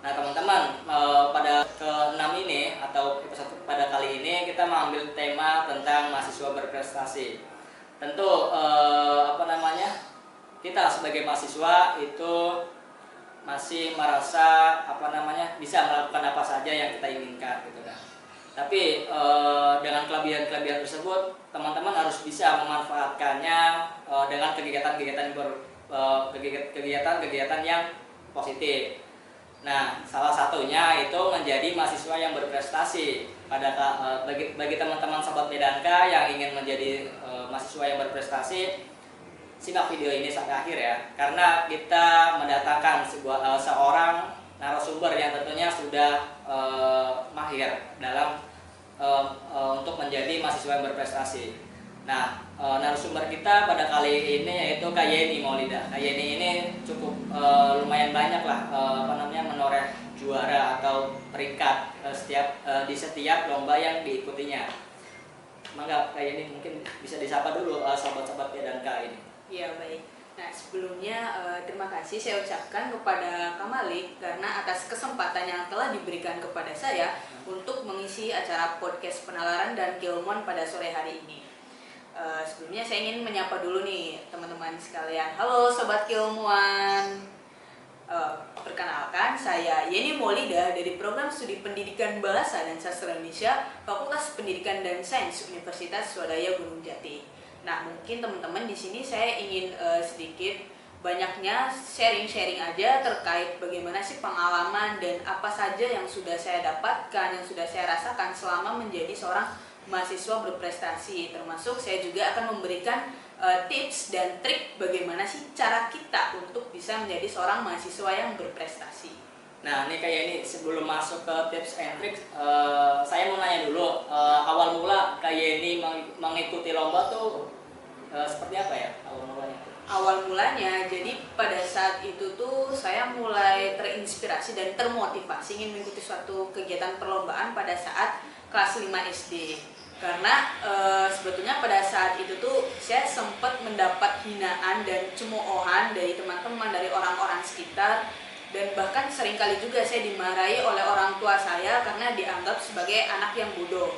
Nah teman-teman, pada ke-6 ini atau episode pada kali ini kita mengambil tema tentang mahasiswa berprestasi. Tentu kita sebagai mahasiswa itu masih merasa bisa melakukan apa saja yang kita inginkan gitu kan. Tapi dengan kelebihan-kelebihan tersebut teman-teman harus bisa memanfaatkannya dengan kegiatan-kegiatan yang positif. Nah, salah satunya itu menjadi mahasiswa yang berprestasi. Bagi teman-teman sobat Medanka yang ingin menjadi mahasiswa yang berprestasi, simak video ini sampai akhir ya. Karena kita mendatangkan seorang narasumber yang tentunya sudah mahir dalam untuk menjadi mahasiswa yang berprestasi. Nah, narasumber kita pada kali ini yaitu Kak Yeni Maulida. Kak Yeni ini cukup lumayan banyak lah menoreh juara atau peringkat di setiap lomba yang diikutinya. Mangga Kak Yeni mungkin bisa disapa dulu sobat-sobat Medanka ini. Iya, baik. Nah, sebelumnya terima kasih saya ucapkan kepada Kak Malik karena atas kesempatan yang telah diberikan kepada saya untuk mengisi acara podcast penalaran dan keilmuan pada sore hari ini. Sebelumnya saya ingin menyapa dulu nih teman-teman sekalian. Halo Sobat Keilmuan. Perkenalkan, saya Yeni Maulida dari Program Studi Pendidikan Bahasa dan Sastra Indonesia, Fakultas Pendidikan dan Sains Universitas Swadaya Gunung Jati. Nah, mungkin teman-teman di sini saya ingin sedikit banyaknya sharing-sharing aja terkait bagaimana sih pengalaman dan apa saja yang sudah saya dapatkan, yang sudah saya rasakan selama menjadi seorang mahasiswa berprestasi. Termasuk saya juga akan memberikan tips dan trik bagaimana sih cara kita untuk bisa menjadi seorang mahasiswa yang berprestasi. Nah, ini kayak ini sebelum masuk ke tips and tricks, saya mau nanya dulu, awal mula kayak ini mengikuti lomba tuh seperti apa ya awal mulanya? Awal mulanya, jadi pada saat itu tuh saya mulai terinspirasi dan termotivasi ingin mengikuti suatu kegiatan perlombaan pada saat kelas 5 SD. Karena sebetulnya pada saat itu tuh saya sempat mendapat hinaan dan cemoohan dari teman-teman, dari orang-orang sekitar, dan bahkan seringkali juga saya dimarahi oleh orang tua saya karena dianggap sebagai anak yang bodoh.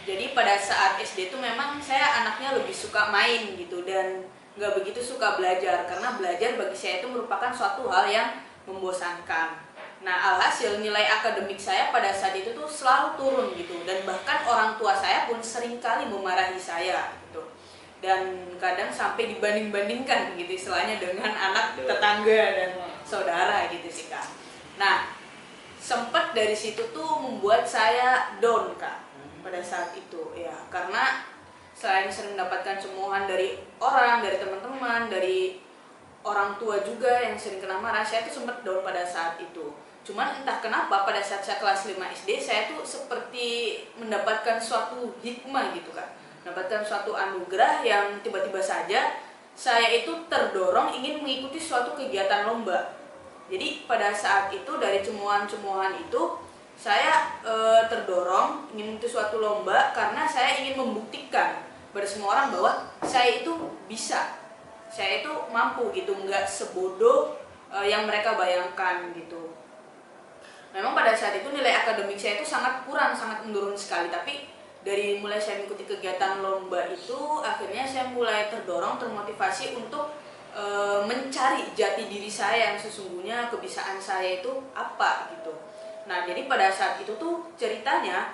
Jadi pada saat SD itu memang saya anaknya lebih suka main gitu dan nggak begitu suka belajar, karena belajar bagi saya itu merupakan suatu hal yang membosankan. Nah, alhasil nilai akademik saya pada saat itu tuh selalu turun gitu, dan bahkan orang tua saya pun seringkali memarahi saya gitu. Dan kadang sampai dibanding-bandingkan gitu istilahnya dengan anak tetangga dan saudara gitu sih Kak. Nah, sempat dari situ tuh membuat saya down Kak pada saat itu ya, karena selain sering mendapatkan cemoohan dari orang, dari teman-teman, dari orang tua juga yang sering kena marah, saya tuh sempat down pada saat itu. Cuman entah kenapa pada saat saya kelas 5 SD saya tuh seperti mendapatkan suatu hikmah gitu Kak. Mendapatkan suatu anugerah yang tiba-tiba saja saya itu terdorong ingin mengikuti suatu kegiatan lomba. Jadi pada saat itu dari cemoohan-cemoohan itu saya terdorong ingin mengikuti suatu lomba karena saya ingin membuktikan pada semua orang bahwa saya itu bisa. Saya itu mampu gitu, nggak sebodoh yang mereka bayangkan gitu. Memang pada saat itu nilai akademik saya itu sangat kurang, sangat menurun sekali. Tapi dari mulai saya mengikuti kegiatan lomba itu, akhirnya saya mulai terdorong, termotivasi untuk mencari jati diri saya yang sesungguhnya, kebiasaan saya itu apa gitu. Nah, jadi pada saat itu tuh ceritanya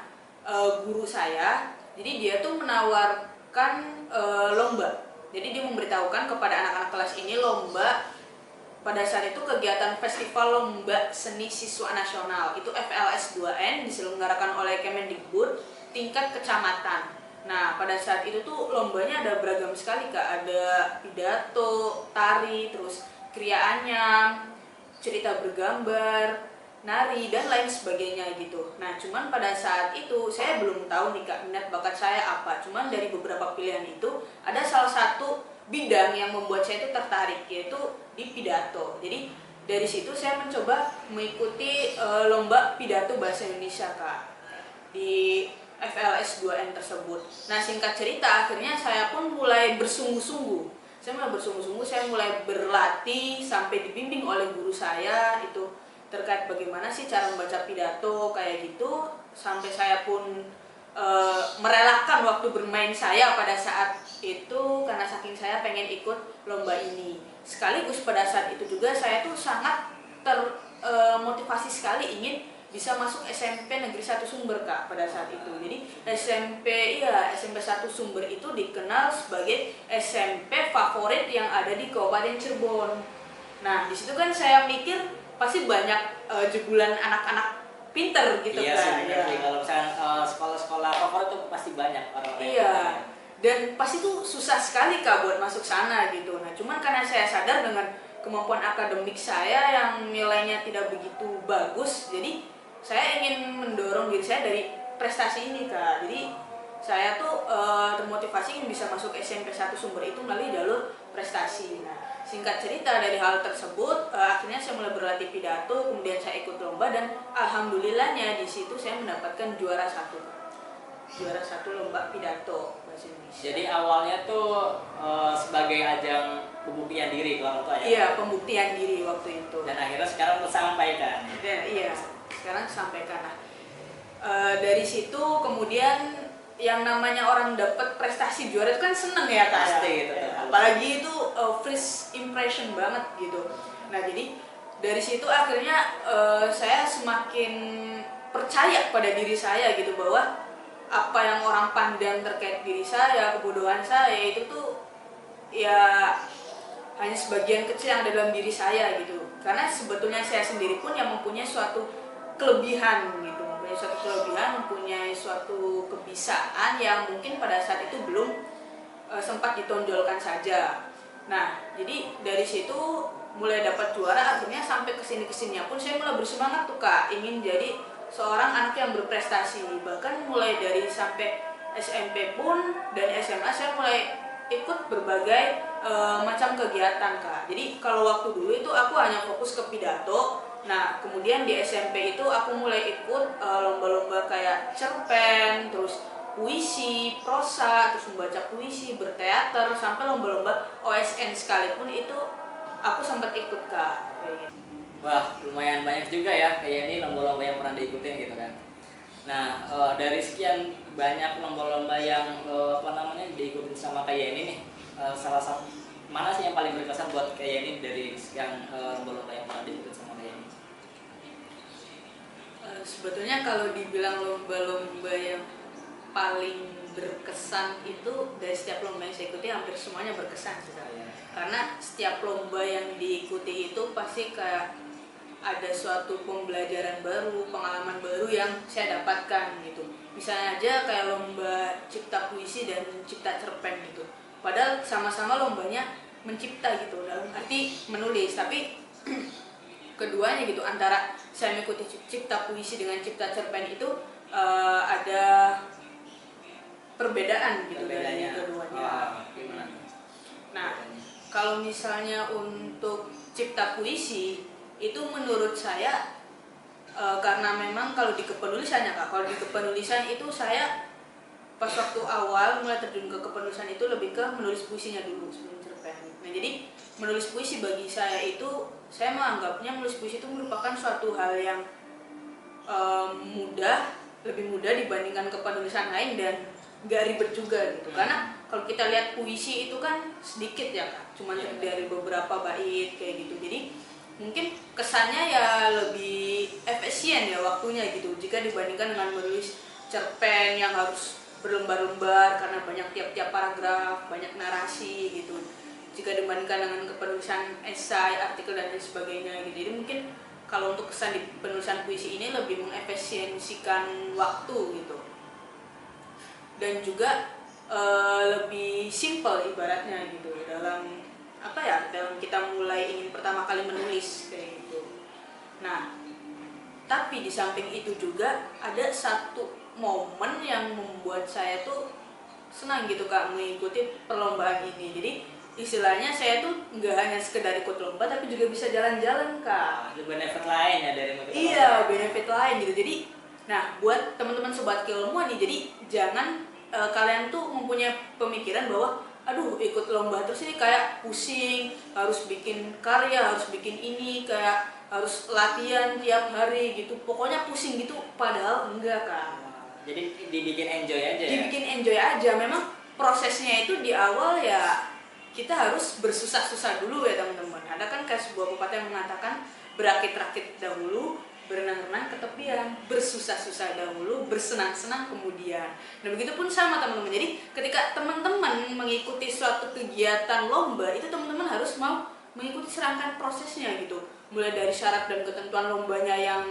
guru saya, jadi dia tuh menawarkan lomba. Jadi dia memberitahukan kepada anak-anak kelas ini lomba. Pada saat itu kegiatan Festival Lomba Seni Siswa Nasional, itu FLS 2N, diselenggarakan oleh Kemendikbud tingkat kecamatan. Nah, pada saat itu tuh lombanya ada beragam sekali Kak, ada pidato, tari, terus kriya anyam, cerita bergambar, nari, dan lain sebagainya gitu. Nah, cuman pada saat itu saya belum tahu nih Kak minat bakat saya apa. Cuman dari beberapa pilihan itu ada salah satu bidang yang membuat saya itu tertarik, yaitu di pidato. Jadi dari situ saya mencoba mengikuti lomba pidato bahasa Indonesia Kak di FLS 2N tersebut. Nah, singkat cerita akhirnya saya pun mulai bersungguh-sungguh. Saya mulai berlatih sampai dibimbing oleh guru saya itu terkait bagaimana sih cara membaca pidato kayak gitu, sampai saya pun merelakan waktu bermain saya pada saat itu karena saking saya pengen ikut lomba ini. Sekaligus pada saat itu juga saya tuh sangat termotivasi sekali ingin bisa masuk SMP Negeri 1 Sumber Kak pada saat itu. Jadi SMP 1 Sumber itu dikenal sebagai SMP favorit yang ada di Kabupaten Cirebon. Nah, di situ kan saya mikir pasti banyak jebolan anak-anak pinter gitu Iya kan. sih, bener Ya. sih. Kalau misalnya sekolah-sekolah favorit itu pasti banyak orang-orang yang Iya. pintar. Dan pasti tuh susah sekali Kak buat masuk sana gitu. Nah, cuman karena saya sadar dengan kemampuan akademik saya yang nilainya tidak begitu bagus, jadi saya ingin mendorong diri saya dari prestasi ini Kak. Jadi saya tuh termotivasi ingin bisa masuk SMP 1 Sumber itu melalui jalur prestasi. Nah, singkat cerita dari hal tersebut akhirnya saya mulai berlatih pidato, kemudian saya ikut lomba dan alhamdulillahnya di situ saya mendapatkan juara satu lomba pidato bahasa Indonesia. Jadi awalnya tuh sebagai ajang pembuktian diri ke orang tua ya. Iya, pembuktian diri waktu itu. Dan akhirnya sekarang tersampaikan. Dan iya, sekarang sampaikan. Nah, dari situ kemudian yang namanya orang dapat prestasi juara itu kan seneng ya Kak. Pasti gitu. Apalagi itu first impression banget gitu. Nah, jadi dari situ akhirnya saya semakin percaya pada diri saya gitu, bahwa apa yang orang pandang terkait diri saya, kebodohan saya itu tuh ya hanya sebagian kecil yang ada dalam diri saya gitu. Karena sebetulnya saya sendiri pun yang mempunyai suatu kelebihan gitu, mempunyai suatu kebisaan yang mungkin pada saat itu belum sempat ditonjolkan saja. Nah, jadi dari situ mulai dapat juara, akhirnya sampai kesini-kesininya pun saya mulai bersemangat tuh Kak, ingin jadi seorang anak yang berprestasi. Bahkan mulai dari sampai SMP pun dan SMA saya mulai ikut berbagai macam kegiatan Kak. Jadi kalau waktu dulu itu aku hanya fokus ke pidato. Nah, kemudian di SMP itu aku mulai ikut lomba-lomba kayak cerpen, terus puisi, prosa, terus membaca puisi, berteater, sampai lomba-lomba OSN sekalipun itu aku sempat ikut Kak. Kayak gitu. Wah, lumayan banyak juga ya kayak ini lomba-lomba yang pernah diikutin gitu kan. Nah, dari sekian banyak lomba-lomba yang diikutin sama kayak ini nih, salah satu mana sih yang paling berkesan buat kayak ini dari sekian lomba-lomba yang pernah diikutin sama kayak ini? Sebetulnya kalau dibilang lomba-lomba yang paling berkesan itu dari setiap lomba yang saya ikuti hampir semuanya berkesan sih Kak. Karena setiap lomba yang diikuti itu pasti kayak ada suatu pembelajaran baru, pengalaman baru yang saya dapatkan gitu. Misalnya aja kayak lomba cipta puisi dan cipta cerpen gitu. Padahal sama-sama lombanya mencipta gitu, dalam arti menulis, tapi keduanya gitu, antara saya mengikuti cipta puisi dengan cipta cerpen itu ada perbedaan gitu dari keduanya. Gimana? Nah, kalau misalnya untuk cipta puisi itu menurut saya karena memang kalau di kepenulisannya Kak, kalau di kepenulisan itu saya pas waktu awal mulai terjun ke kepenulisan itu lebih ke menulis puisinya dulu sebelum cerpen. Nah, jadi menulis puisi bagi saya itu, saya menganggapnya menulis puisi itu merupakan suatu hal yang lebih mudah dibandingkan kepenulisan lain dan gak ribet juga gitu. Karena kalau kita lihat puisi itu kan sedikit ya Kak, cuma terdiri dari beberapa bait kayak gitu. Jadi mungkin kesannya ya lebih efisien ya waktunya gitu jika dibandingkan dengan menulis cerpen yang harus berlembar-lembar karena banyak tiap-tiap paragraf, banyak narasi gitu. Jika dibandingkan dengan kepenulisan esai, artikel dan lain sebagainya gitu. Jadi mungkin kalau untuk kesan di penulisan puisi ini lebih mengefisiensikan waktu gitu. Dan juga lebih simple ibaratnya gitu dalam dalam kita mulai ingin pertama kali menulis kayak gitu. Nah, tapi di samping itu juga ada satu momen yang membuat saya tuh senang gitu Kak mengikuti perlombaan ini. Jadi istilahnya saya tuh nggak hanya sekedar ikut lomba tapi juga bisa jalan-jalan Kak. Ada benefit lain ya dari mengikuti lomba. Iya, benefit lain gitu. Jadi, nah buat teman-teman sobat keilmuan nih, jadi jangan kalian tuh mempunyai pemikiran bahwa aduh ikut lomba terus ini kayak pusing, harus bikin karya, harus bikin ini, kayak harus latihan tiap hari gitu, pokoknya pusing gitu, padahal enggak Kak. Jadi dibikin enjoy aja ya? Dibikin enjoy aja, memang prosesnya itu di awal ya kita harus bersusah-susah dulu ya teman-teman. Ada kan kayak sebuah pepatah yang mengatakan berakit-rakit dahulu, berenang-renang ke tepian, bersusah-susah dahulu, bersenang-senang kemudian. Dan begitu pun sama teman-teman. Jadi ketika teman-teman mengikuti suatu kegiatan lomba, itu teman-teman harus mau mengikuti serangkaian prosesnya gitu. Mulai dari syarat dan ketentuan lombanya yang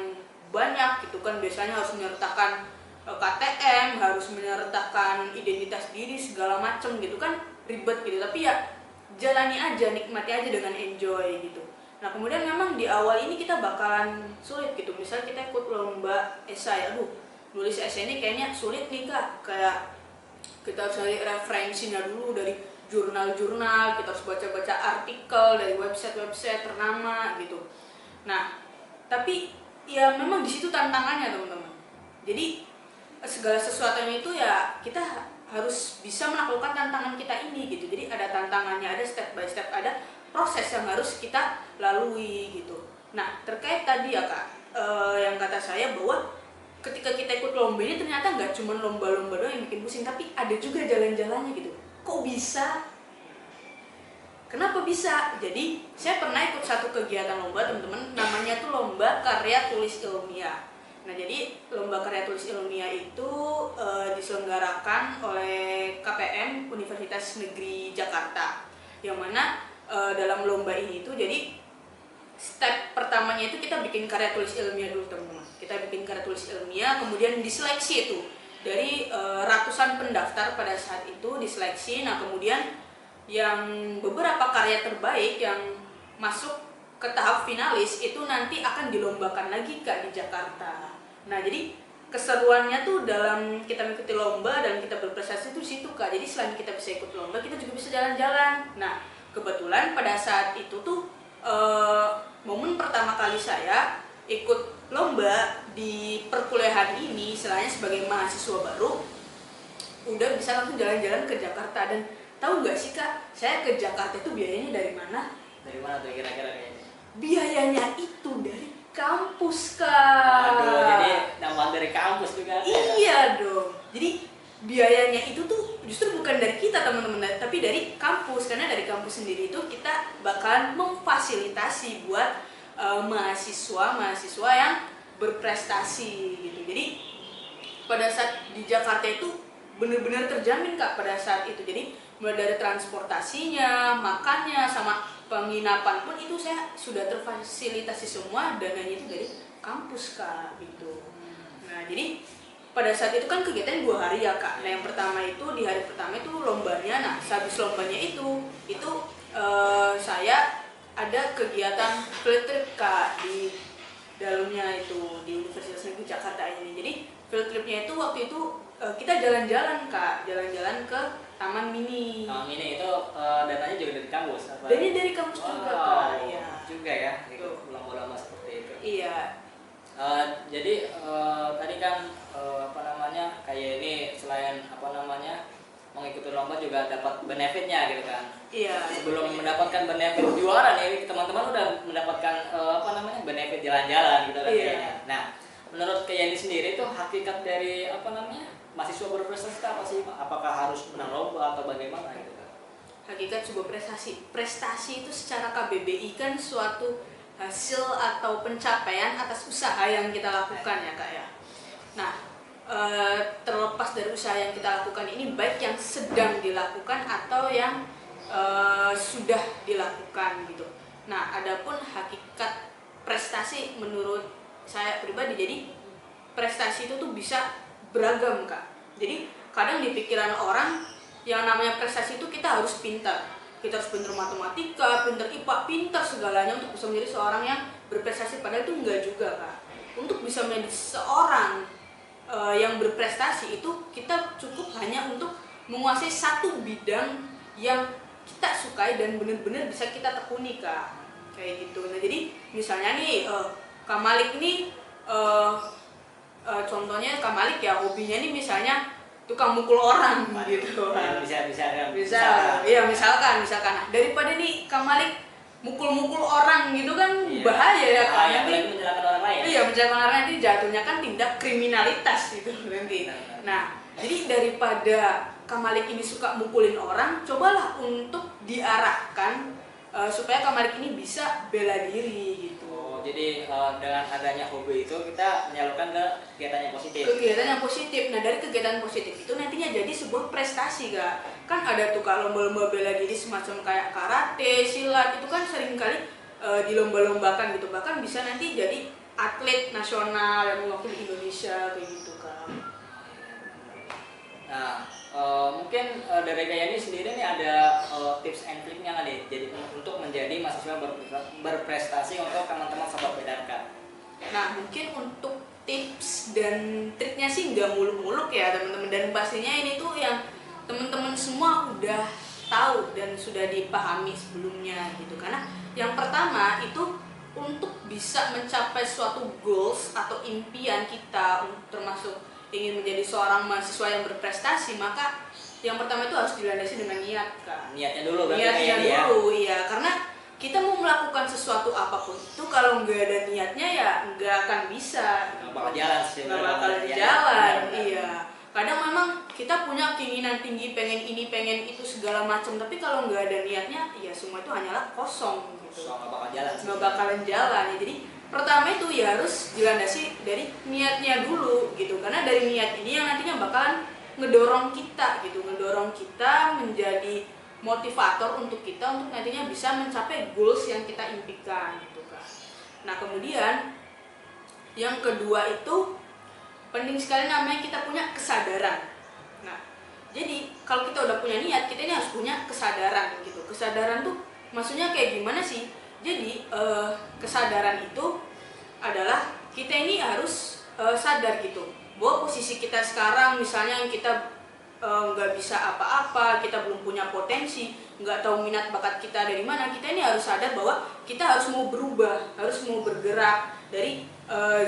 banyak gitu kan, biasanya harus menyertakan KTM, harus menyertakan identitas diri segala macem gitu kan, ribet gitu. Tapi ya jalani aja, nikmati aja dengan enjoy gitu. Nah kemudian memang di awal ini kita bakalan sulit gitu. Misal kita ikut lomba esai, aduh nulis esai ini kayaknya sulit nih Kak. Kayak kita harus cari referensinya dulu dari jurnal-jurnal, kita harus baca-baca artikel dari website-website ternama gitu. Nah tapi ya memang di situ tantangannya teman-teman. Jadi segala sesuatunya itu ya kita harus bisa menaklukkan tantangan kita ini gitu. Jadi ada tantangannya, ada step by step, ada proses yang harus kita lalui gitu. Nah terkait tadi ya Kak, yang kata saya bahwa ketika kita ikut lomba ini ternyata nggak cuma lomba-lomba doang yang bikin pusing, tapi ada juga jalan-jalannya gitu. Kok bisa? Kenapa bisa? Jadi saya pernah ikut satu kegiatan lomba teman-teman, namanya tuh lomba karya tulis ilmiah. Nah jadi lomba karya tulis ilmiah itu diselenggarakan oleh KPM Universitas Negeri Jakarta, yang mana dalam lomba ini itu jadi step pertamanya itu kita bikin karya tulis ilmiah dulu teman-teman. Kita bikin karya tulis ilmiah, kemudian diseleksi itu dari ratusan pendaftar pada saat itu diseleksi. Nah kemudian yang beberapa karya terbaik yang masuk ke tahap finalis itu nanti akan dilombakan lagi Kak di Jakarta. Nah jadi keseruannya tuh dalam kita mengikuti lomba dan kita berprestasi itu situ Kak. Jadi selain kita bisa ikut lomba, kita juga bisa jalan-jalan. Nah kebetulan pada saat itu tuh momen pertama kali saya ikut lomba di perkuliahan ini, selain sebagai mahasiswa baru, udah bisa langsung jalan-jalan ke Jakarta. Dan tahu nggak sih Kak, saya ke Jakarta itu biayanya dari mana? Dari mana tuh kira-kira kayaknya? Biayanya itu dari kampus Kak. Aduh, jadi tambahan dari kampus juga. Iya dong. Jadi biayanya itu tuh justru bukan dari kita teman-teman, tapi dari kampus. Karena dari kampus sendiri itu kita bakalan memfasilitasi buat mahasiswa yang berprestasi gitu. Jadi pada saat di Jakarta itu benar-benar terjamin Kak pada saat itu. Jadi mulai dari transportasinya, makannya, sama penginapan pun itu saya sudah terfasilitasi semua, dananya itu dari kampus Kak gitu. Nah jadi pada saat itu kan kegiatan 2 hari ya Kak. Nah yang pertama itu di hari pertama itu lombanya. Nah sehabis lombanya itu saya ada kegiatan field trip Kak di dalamnya itu di Universitas Negeri Jakarta ini. Jadi field tripnya itu waktu itu kita jalan-jalan Kak, jalan-jalan ke Taman Mini. Taman Mini itu datanya juga dari kampus apa? Dari kampus juga Kak. Iya. Juga ya, ikut lomba-lomba seperti itu. Iya. Jadi tadi kan apa namanya, kayak ini selain apa namanya mengikuti lomba juga dapat benefitnya gitu kan. Iya. Sebelum mendapatkan benefit juara nih, teman-teman udah mendapatkan apa namanya benefit jalan-jalan gitu kan. Iya. Kayaknya. Nah, menurut Kayani sendiri itu hakikat dari apa namanya mahasiswa berprestasi apa sih? Apakah harus menang lomba atau bagaimana gitu kan? Hakikat sebuah prestasi itu secara KBBI kan suatu hasil atau pencapaian atas usaha yang kita lakukan ya Kak ya. Nah terlepas dari usaha yang kita lakukan ini, baik yang sedang dilakukan atau yang sudah dilakukan gitu. Nah adapun hakikat prestasi menurut saya pribadi, jadi prestasi itu tuh bisa beragam Kak. Jadi kadang di pikiran orang yang namanya prestasi itu kita harus pintar. Kita harus pintar matematika, pintar IPA, pintar segalanya untuk bisa menjadi seorang yang berprestasi. Padahal itu enggak juga Kak. Untuk bisa menjadi seorang yang berprestasi itu kita cukup hanya untuk menguasai satu bidang yang kita sukai dan benar-benar bisa kita tekuni Kak. Kayak gitu. Nah jadi misalnya nih Kak Malik nih contohnya Kak Malik ya hobinya nih misalnya tukang mukul orang gitu. Bisa Iya misalkan. Nah, daripada nih Kak Malik mukul-mukul orang gitu kan Iya. bahaya ya kan. Bahaya, Nanti apalagi mencelakakan orang lain. iya, mencelakakan orang nanti jatuhnya kan tindak kriminalitas gitu nanti. Nah, jadi daripada Kak Malik ini suka mukulin orang, cobalah untuk diarahkan supaya Kak Malik ini bisa bela diri gitu. Oh, jadi dengan adanya hobi itu kita menyalurkan ke kegiatan yang positif. Kegiatan yang positif. Nah, dari kegiatan positif itu nantinya jadi sebuah prestasi, Kak. Kan ada tuh Kak lomba-lomba bela diri semacam kayak karate, silat, itu kan seringkali dilomba-lombakan gitu. Bahkan bisa nanti jadi atlet nasional yang mewakili Indonesia kayak gitu, Kak. Nah, mungkin dari Kayani sendiri nih ada tips and triknya nggak nih? Jadi untuk menjadi mahasiswa berprestasi untuk teman-teman sobat Medanka. Nah, mungkin untuk tips dan triknya sih nggak muluk-muluk ya teman-teman, dan pastinya ini tuh yang teman-teman semua udah tahu dan sudah dipahami sebelumnya gitu. Karena yang pertama itu untuk bisa mencapai suatu goals atau impian kita, termasuk ingin menjadi seorang mahasiswa yang berprestasi, maka yang pertama itu harus dilandasi dengan niat, Kak. Niatnya dulu berarti Niatnya Kayani ya. dulu, iya. Karena kita mau melakukan sesuatu apapun itu kalau nggak ada niatnya ya nggak akan bisa. Nggak bakal jalan sih. Nggak bakal Iya, jalan, benar-benar. iya. Kadang memang kita punya keinginan tinggi, pengen ini, pengen itu segala macam, tapi kalau nggak ada niatnya, ya semua itu hanyalah kosong gitu. So, nggak bakal jalan sih. Nggak bakalan jalan ya. Jadi pertama itu ya harus dilandasi dari niatnya dulu gitu, karena dari niat ini yang nantinya bakalan ngedorong kita gitu, ngedorong kita menjadi motivator untuk kita untuk nantinya bisa mencapai goals yang kita impikan gitu kan. Nah kemudian yang kedua itu penting sekali namanya kita punya kesadaran. Nah jadi kalau kita udah punya niat, kita ini harus punya kesadaran gitu. Kesadaran tuh maksudnya kayak gimana sih? Jadi kesadaran itu adalah kita ini harus sadar gitu bahwa posisi kita sekarang, misalnya kita nggak bisa apa-apa, kita belum punya potensi, nggak tahu minat bakat kita dari mana, kita ini harus sadar bahwa kita harus mau berubah, harus mau bergerak dari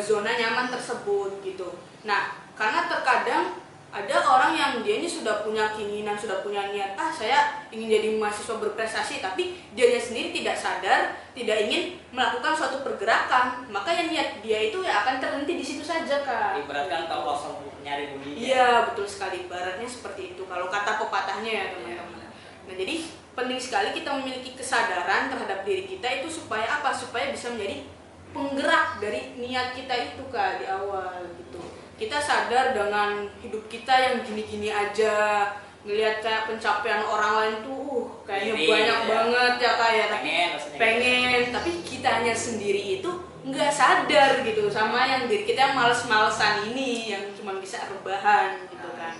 zona nyaman tersebut gitu. Nah karena terkadang ada orang yang dia ini sudah punya keinginan, sudah punya niat, saya ingin jadi mahasiswa berprestasi, tapi dianya sendiri tidak sadar, tidak ingin melakukan suatu pergerakan, maka yang niat dia itu ya akan terhenti di situ saja, Kak. Ibaratkan tahu kosong nyari bunyinya. Iya, betul sekali, ibaratnya seperti itu kalau kata pepatahnya ya teman-teman. Nah jadi penting sekali kita memiliki kesadaran terhadap diri kita itu supaya apa? Supaya bisa menjadi penggerak dari niat kita itu, Kak, di awal gitu. Kita sadar dengan hidup kita yang gini-gini aja, ngelihat kayak pencapaian orang lain tuh kayaknya Ini, banyak ya. banget ya, Kak ya, tapi maksudnya pengen, tapi kitanya sendiri itu nggak sadar gitu sama yang diri kita yang males-malesan ini, yang cuma bisa rebahan gitu kan.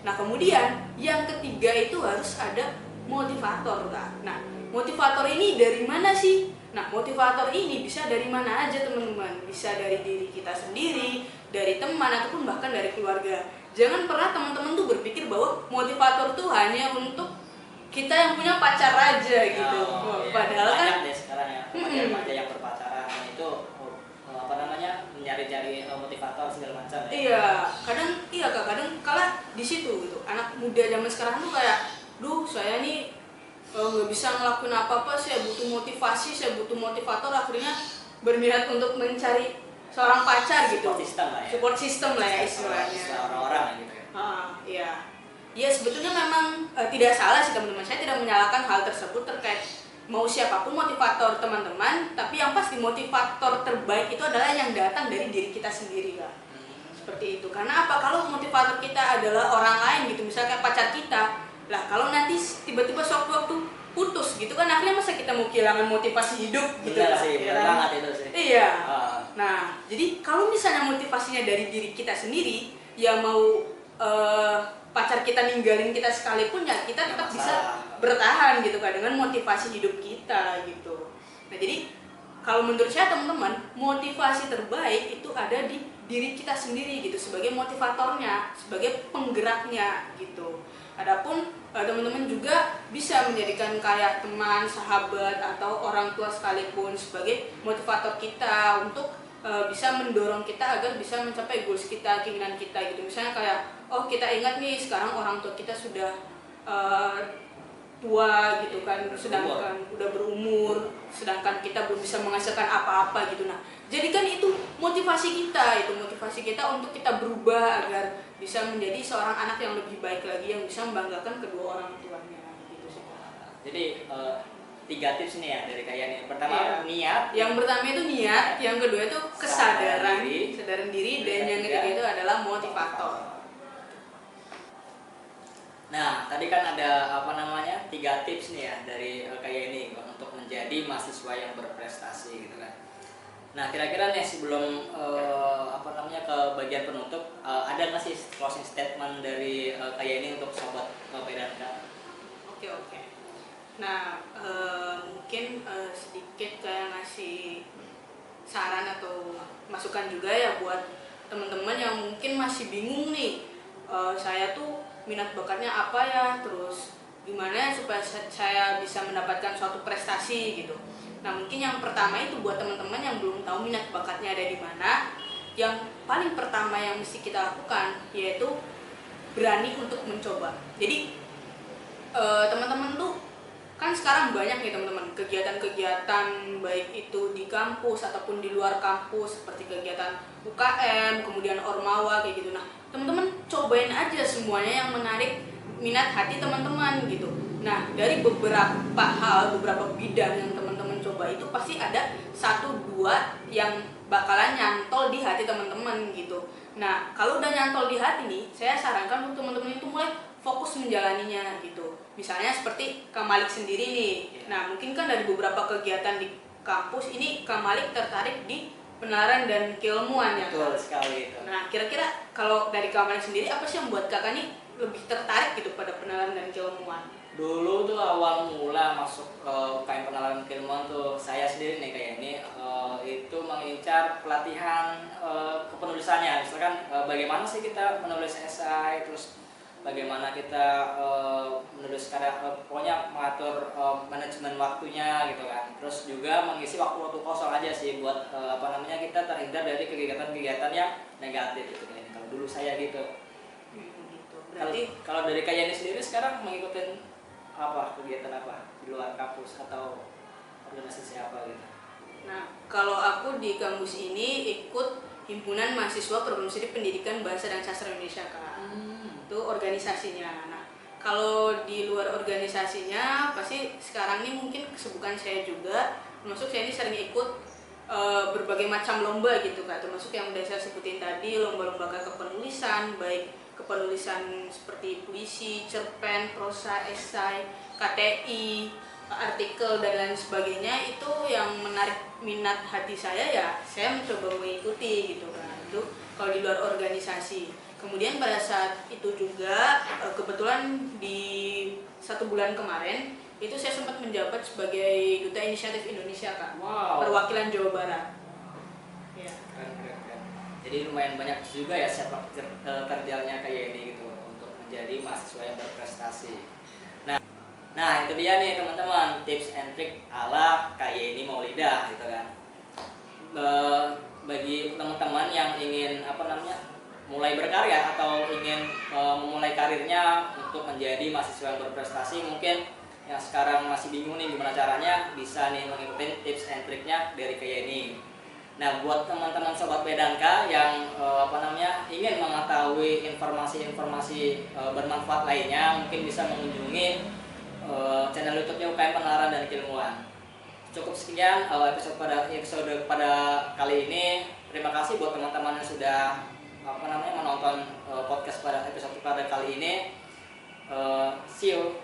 Nah kemudian yang ketiga itu harus ada motivator, Kak. Nah motivator ini dari mana sih? Nah motivator ini bisa dari mana aja teman-teman, bisa dari diri kita sendiri, dari teman, ataupun bahkan dari keluarga. Jangan pernah teman-teman tuh berpikir bahwa motivator tuh hanya untuk kita yang punya pacar aja gitu. Iya. Padahal kan Banyak deh sekarang ya remaja yang berpacaran, nah, itu apa namanya mencari-cari motivator segala macam ya. iya, Kak, kadang kala di situ gitu. Anak muda zaman sekarang tuh kayak, duh saya nih nggak bisa ngelakuin apa-apa, saya butuh motivasi, saya butuh motivator, akhirnya berniat untuk mencari seorang pacar gitu. Support system lah ya. Support system lah ya istilahnya. Istilah orang-orang gitu ya. Iya. Ya sebetulnya memang tidak salah sih teman-teman. Saya tidak menyalahkan hal tersebut terkait mau siapapun motivator teman-teman, tapi yang pasti motivator terbaik itu adalah yang datang dari diri kita sendiri, Kak. Seperti itu. Karena apa? Kalau motivator kita adalah orang lain gitu, misalnya kayak pacar kita, lah kalau nanti tiba-tiba sewaktu-waktu putus gitu kan, akhirnya masa kita mau kehilangan motivasi hidup gitu Benar kan? sih, Ya benar kan? banget itu sih. Iya. Ah. Nah, jadi kalau misalnya motivasinya dari diri kita sendiri, ya mau pacar kita ninggalin kita sekalipun, ya kita tetap bisa bertahan gitu kan dengan motivasi hidup kita gitu. Nah, jadi kalau menurut saya teman-teman, motivasi terbaik itu ada di diri kita sendiri gitu, sebagai motivatornya, sebagai penggeraknya gitu. Adapun teman-teman juga bisa menjadikan kayak teman, sahabat, atau orang tua sekalipun sebagai motivator kita untuk bisa mendorong kita agar bisa mencapai goals kita, keinginan kita gitu. Misalnya kayak, oh kita ingat nih sekarang orang tua kita sudah tua gitu kan, sedangkan udah berumur, sedangkan kita belum bisa menghasilkan apa-apa gitu. Nah, jadikan itu motivasi kita untuk kita berubah agar bisa menjadi seorang anak yang lebih baik lagi, yang bisa membanggakan kedua orang tuanya gitu sih. Jadi 3 tips nih ya dari kayak ini. Pertama niat. Yang pertama itu niat, yang kedua itu kesadaran diri, dan yang ketiga itu adalah motivator. Nah, tadi kan ada 3 tips nih ya dari kayak ini untuk menjadi mahasiswa yang berprestasi gitu kan. Nah, kira-kira nih sebelum ke bagian penutup, ada nggak sih closing statement dari kayak ini untuk sobat PDANK? Oke. Nah, mungkin sedikit kayak ngasih saran atau masukan juga ya buat teman-teman yang mungkin masih bingung nih, saya tuh minat bakatnya apa ya, terus gimana supaya saya bisa mendapatkan suatu prestasi gitu. Nah, mungkin yang pertama itu buat teman-teman yang belum tahu minat bakatnya ada di mana, yang paling pertama yang mesti kita lakukan yaitu berani untuk mencoba. Jadi teman-teman tuh kan sekarang banyak nih teman-teman kegiatan-kegiatan, baik itu di kampus ataupun di luar kampus, seperti kegiatan UKM, kemudian Ormawa kayak gitu. Nah, teman-teman cobain aja semuanya yang menarik minat hati teman-teman gitu. Nah, dari beberapa bidang yang teman-teman coba itu pasti ada 1-2 yang bakalan nyantol di hati teman-teman gitu. Nah, kalau udah nyantol di hati nih, saya sarankan untuk teman-teman itu mulai fokus menjalaninya gitu. Misalnya seperti Kak Malik sendiri nih. Nah, mungkin kan dari beberapa kegiatan di kampus ini Kak Malik tertarik di penalaran dan keilmuan ya. Betul sekali itu. Nah, kira-kira kalau dari Kak Malik sendiri apa sih yang membuat Kakak nih lebih tertarik gitu pada penalaran dan keilmuan? Dulu tuh awal mula masuk UKM penalaran keilmuan tuh saya sendiri nih kayak ini itu mengincar pelatihan kepenulisannya. Misalkan bagaimana sih kita menulis esai, terus bagaimana kita menulis karya, pokoknya mengatur manajemen waktunya gitu kan. Terus juga mengisi waktu-waktu kosong aja sih buat kita terhindar dari kegiatan-kegiatan yang negatif gitu kan. Kalau dulu saya gitu. Gitu. Berarti Kalau dari Kayani sendiri sekarang mengikuti kegiatan apa di luar kampus atau organisasi apa gitu? Nah, kalau aku di kampus ini ikut Himpunan Mahasiswa Program Studi Pendidikan Bahasa dan Sastra Indonesia, Kak. Itu organisasinya. Nah, kalau di luar organisasinya pasti sekarang ini mungkin kesibukan saya juga, termasuk saya ini sering ikut berbagai macam lomba gitu, Kak. Termasuk yang udah saya sebutin tadi, lomba-lomba kepenulisan, baik kepenulisan seperti puisi, cerpen, prosa, esai, KTI, artikel dan lain sebagainya. Itu yang menarik minat hati saya, ya saya mencoba mengikuti gitu kan. Itu kalau di luar organisasi. Kemudian pada saat itu juga kebetulan di 1 bulan kemarin itu saya sempat menjabat sebagai Duta Inisiatif Indonesia, Kak. Wow. Perwakilan Jawa Barat. Ya. Keren. Jadi lumayan banyak juga ya sepak terjalnya kayak ini gitu untuk menjadi mahasiswa yang berprestasi. Nah itu dia nih teman-teman, tips and trick ala Kayeni Maulidah gitu kan. Bagi teman-teman yang ingin mulai berkarya atau ingin memulai karirnya untuk menjadi mahasiswa yang berprestasi, mungkin yang sekarang masih bingung nih gimana caranya, bisa nih mengikuti tips and triknya dari Kayeni. Nah, buat teman-teman sobat PDANK yang ingin mengetahui informasi-informasi bermanfaat lainnya, mungkin bisa mengunjungi channel YouTube-nya UKM Penalaran dan Keilmuan. Cukup sekian episode pada kali ini. Terima kasih buat teman-teman yang sudah menonton podcast pada episode pada kali ini. See you.